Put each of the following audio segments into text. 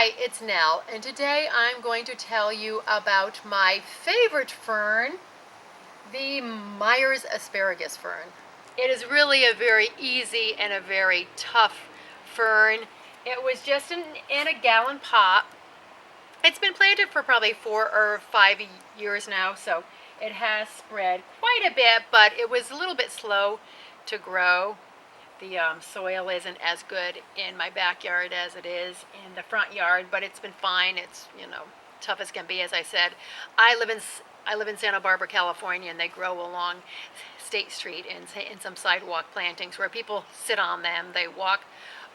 Hi, it's Nell, and today I'm going to tell you about my favorite fern, the Myers asparagus fern. It is really a very easy and a very tough fern. It was just in a gallon pot. It's been planted for probably 4 or 5 years now, so it has spread quite a bit, but it was a little bit slow to grow. The soil isn't as good in my backyard as it is in the front yard, but it's been fine. It's, tough as can be, as I said. I live in Santa Barbara, California, and they grow along State Street in some sidewalk plantings where people sit on them. They walk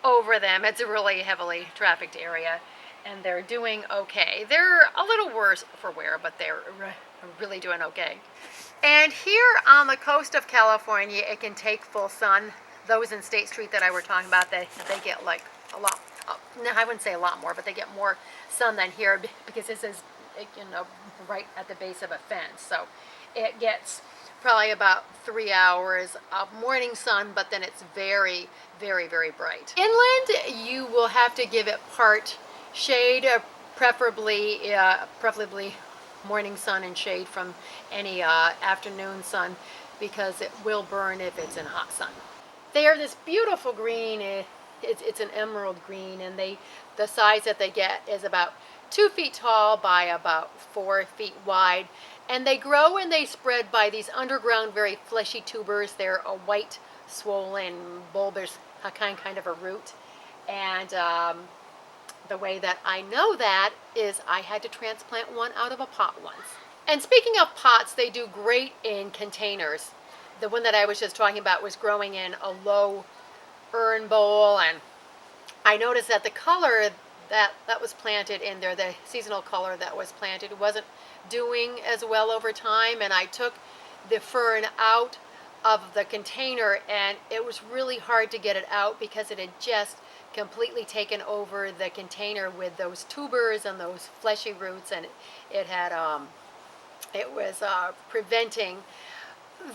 over them. It's a really heavily trafficked area, and they're doing okay. They're a little worse for wear, but they're really doing okay. And here on the coast of California, it can take full sun. Those in State Street that I were talking about, they get like a lot, no, I wouldn't say a lot more, but they get more sun than here because this is, right at the base of a fence. So it gets probably about 3 hours of morning sun, but then it's very, very, very bright. Inland, you will have to give it part shade, preferably morning sun and shade from any afternoon sun, because it will burn if it's in hot sun. They are this beautiful green. It's an emerald green, and the size that they get is about 2 feet tall by about 4 feet wide. And they grow and they spread by these underground, very fleshy tubers. They're a white, swollen, bulbous kind of a root. And the way that I know that is I had to transplant one out of a pot once. And speaking of pots, they do great in containers. The one that I was just talking about was growing in a low urn bowl, and I noticed that the color that was planted in there, the seasonal color that was planted, wasn't doing as well over time, and I took the fern out of the container, and it was really hard to get it out because it had just completely taken over the container with those tubers and those fleshy roots, and it was preventing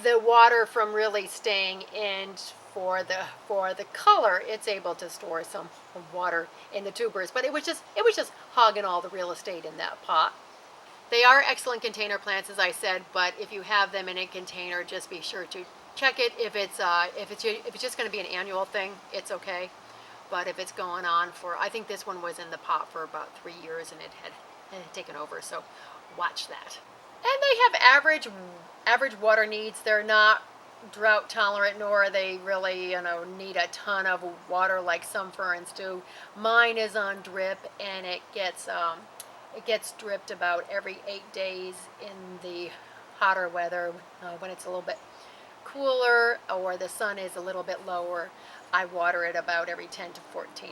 the water from really staying in. For the color, it's able to store some water in the tubers, but it was just hogging all the real estate in that pot. They are excellent container plants, as I said, but if you have them in a container, just be sure to check it. If it's just going to be an annual thing, it's okay. But if it's going on for, I think this one was in the pot for about 3 years, and it had taken over, so watch that. And they have average water needs. They're not drought tolerant, nor are they really, need a ton of water like some ferns do. Mine is on drip, and it gets dripped about every 8 days in the hotter weather. When it's a little bit cooler or the sun is a little bit lower, I water it about every 10 to 14.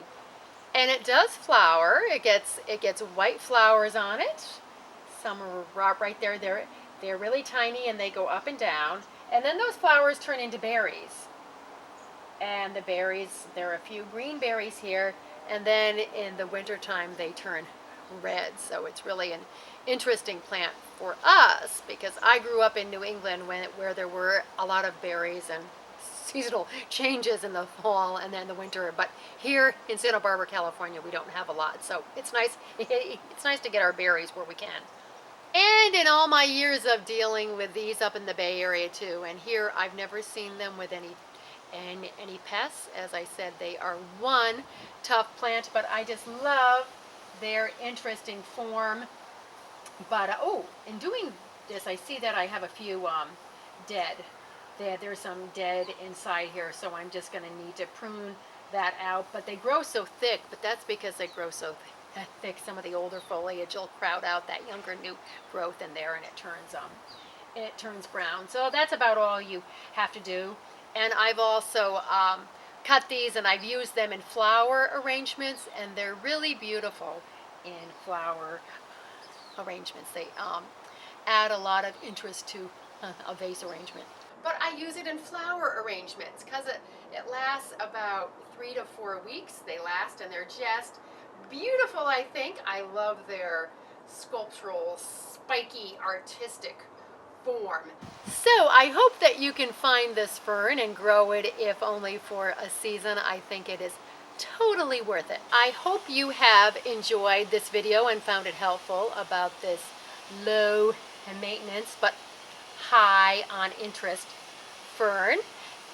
And it does flower. It gets white flowers on it. Some are right there. They're really tiny, and they go up and down. And then those flowers turn into berries. And the berries, there are a few green berries here, and then in the wintertime they turn red. So it's really an interesting plant for us, because I grew up in New England where there were a lot of berries and seasonal changes in the fall and then the winter. But here in Santa Barbara, California, we don't have a lot. So it's nice to get our berries where we can. And in all my years of dealing with these up in the Bay Area too, and here I've never seen them with any pests. As I said, they are one tough plant, but I just love their interesting form. But in doing this, I see that I have a few dead. There's some dead inside here, so I'm just going to need to prune that out. But they grow so thick, but that's because they grow so thick. Some of the older foliage will crowd out that younger new growth in there, and it turns brown. So that's about all you have to do. And I've also cut these, and I've used them in flower arrangements, and they're really beautiful in flower arrangements. They add a lot of interest to a vase arrangement. But I use it in flower arrangements because it lasts about 3 to 4 weeks. They last, and they're just beautiful, I think. I love their sculptural, spiky, artistic form. So I hope that you can find this fern and grow it, if only for a season. I think it is totally worth it. I hope you have enjoyed this video and found it helpful about this low maintenance but high on interest fern.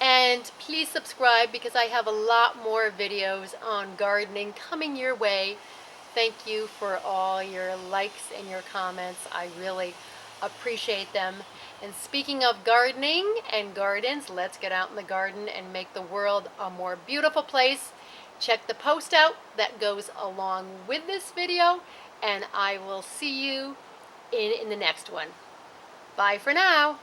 And please subscribe because I have a lot more videos on gardening coming your way. Thank you for all your likes and your comments. I really appreciate them. And speaking of gardening and gardens, let's get out in the garden and make the world a more beautiful place. Check the post out that goes along with this video, and I will see you in the next one. Bye for now.